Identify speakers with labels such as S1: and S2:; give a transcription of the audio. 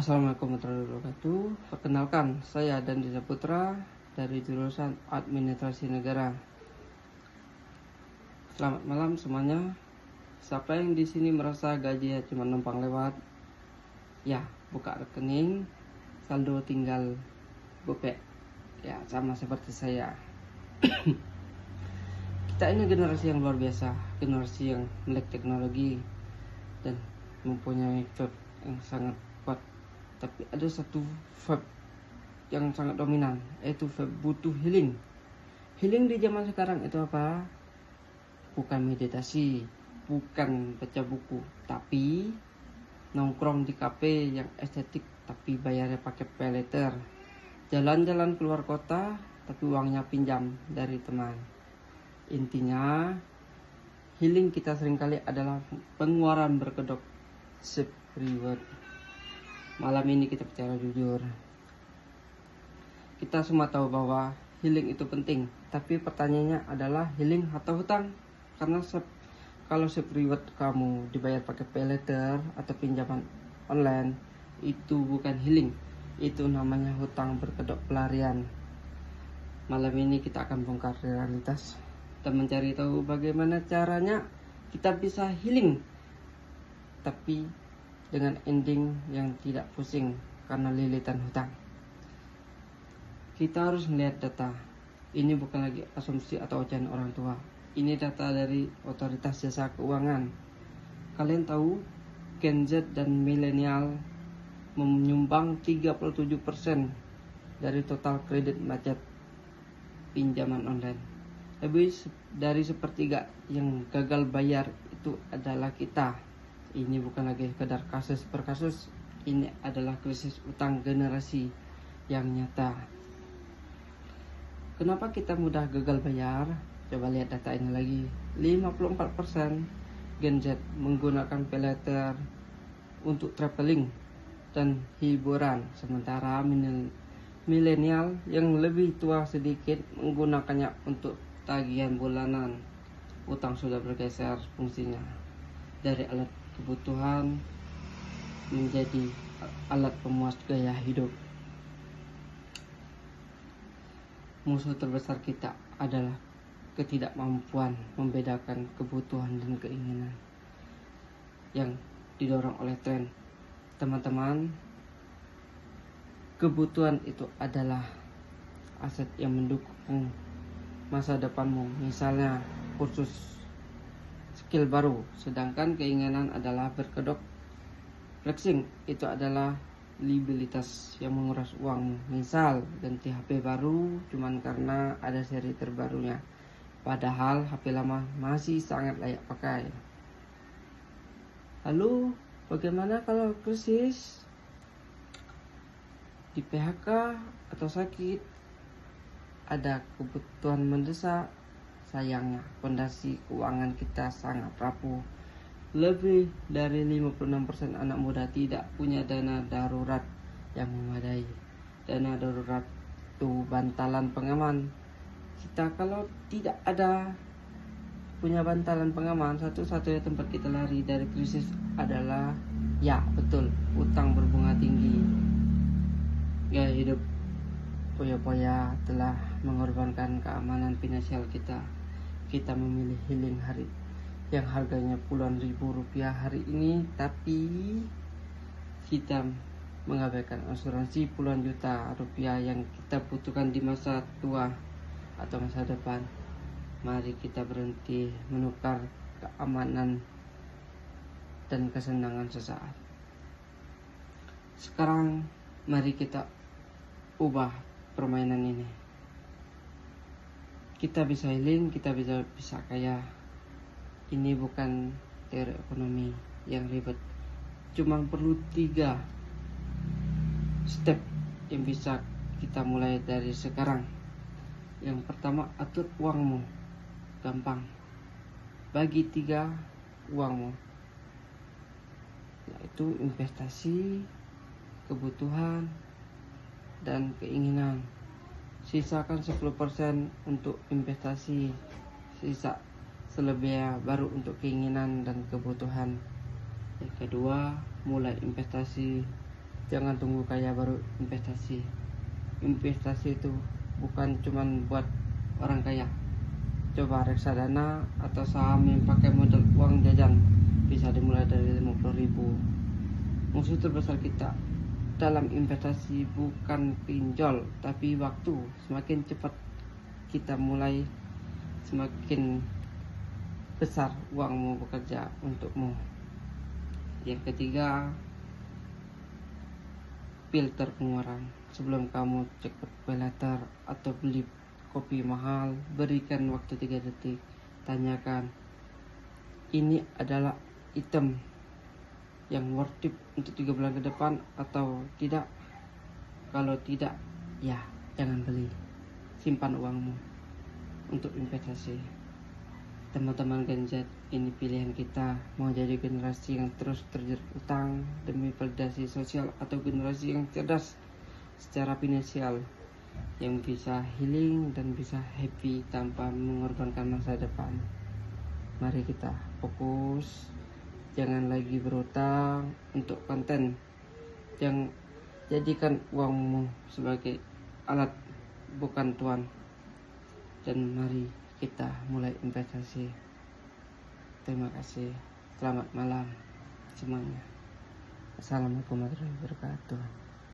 S1: Assalamualaikum warahmatullahi wabarakatuh. Perkenalkan, saya Dandi Saputra dari jurusan Administrasi Negara. Selamat malam semuanya. Siapa yang di sini merasa gajinya cuma numpang lewat? Ya, buka rekening, saldo tinggal gopek. Ya, sama seperti saya. Kita ini generasi yang luar biasa, generasi yang melek teknologi dan mempunyai vibe yang sangat kuat. Tapi ada satu vibe yang sangat dominan, yaitu vibe butuh healing. Healing di zaman sekarang itu apa? Bukan meditasi, bukan baca buku, tapi nongkrong di kafe yang estetik tapi bayarnya pakai pay later. Jalan-jalan keluar kota tapi uangnya pinjam dari teman. Intinya, healing kita seringkali adalah pengeluaran berkedok safe reward. Malam ini kita bicara jujur. Kita semua tahu bahwa healing itu penting, tapi pertanyaannya adalah healing atau hutang? Karena kalau safe reward kamu dibayar pakai pay later atau pinjaman online, itu bukan healing, itu namanya hutang berkedok pelarian. Malam ini kita akan bongkar realitas dan mencari tahu bagaimana caranya kita bisa healing, tapi dengan ending yang tidak pusing karena lilitan hutang. Kita harus melihat data. Ini bukan lagi asumsi atau ocehan orang tua. Ini data dari Otoritas Jasa Keuangan. Kalian tahu Gen Z dan milenial menyumbang 37% dari total kredit macet pinjaman online. Lebih dari sepertiga yang gagal bayar itu adalah kita. Ini bukan lagi sekedar kasus per kasus, ini adalah krisis utang generasi yang nyata. Kenapa kita mudah gagal bayar? Coba lihat data ini lagi. 54% Gen Z menggunakan pay later untuk traveling dan hiburan, sementara milenial yang lebih tua sedikit menggunakannya untuk tagihan bulanan. Utang sudah bergeser fungsinya dari alat kebutuhan menjadi alat pemuas gaya hidup. Musuh terbesar kita adalah ketidakmampuan membedakan kebutuhan dan keinginan yang didorong oleh tren. Teman-teman, kebutuhan itu adalah aset yang mendukung masa depanmu, misalnya kursus skill baru, sedangkan keinginan adalah berkedok flexing, itu adalah liabilitas yang menguras uang. Misal ganti HP baru cuman karena ada seri terbarunya, padahal HP lama masih sangat layak pakai. Lalu bagaimana kalau krisis, di PHK atau sakit, ada kebutuhan mendesak? Sayangnya fondasi keuangan kita sangat rapuh. Lebih dari 56% anak muda tidak punya dana darurat yang memadai. Dana darurat itu bantalan pengaman kita. Kalau tidak ada punya bantalan pengaman, satu-satunya tempat kita lari dari krisis adalah, ya betul, utang berbunga tinggi. Gaya hidup poya-poya telah mengorbankan keamanan finansial kita. Kita memilih healing hari yang harganya puluhan ribu rupiah hari ini, tapi kita mengabaikan asuransi puluhan juta rupiah yang kita butuhkan di masa tua atau masa depan. Mari kita berhenti menukar keamanan dan kesenangan sesaat. Sekarang mari kita ubah permainan ini. Kita bisa healing, kita bisa kaya. Ini bukan teori ekonomi yang ribet. Cuma perlu 3 step yang bisa kita mulai dari sekarang. Yang pertama, atur uangmu. Gampang. Bagi 3 uangmu, yaitu investasi, kebutuhan, dan keinginan. Sisakan 10% untuk investasi, sisa selebihnya baru untuk keinginan dan kebutuhan. Yang kedua, mulai investasi Jangan tunggu kaya baru investasi. Investasi itu bukan cuman buat orang kaya. Coba reksadana atau saham yang pakai modal uang jajan bisa dimulai dari 50.000. Musuh terbesar kita dalam investasi bukan pinjol tapi waktu. Semakin cepat kita mulai, semakin besar uangmu bekerja untukmu. Yang ketiga, filter pengeluaran. Sebelum kamu cek pay later atau beli kopi mahal, berikan waktu 3 detik. Tanyakan, ini adalah item yang worth it untuk 3 bulan ke depan atau tidak? Kalau tidak, ya jangan beli. Simpan uangmu untuk investasi. Teman-teman Gen Z, ini pilihan kita. Mau jadi generasi yang terus terjerat utang demi validasi sosial atau generasi yang cerdas secara finansial, yang bisa healing dan bisa happy tanpa mengorbankan masa depan. Mari kita fokus, jangan lagi berutang untuk konten. Yang jadikan uangmu sebagai alat, bukan tuan. Dan mari kita mulai investasi. Terima kasih. Selamat malam semuanya. Assalamualaikum warahmatullahi wabarakatuh.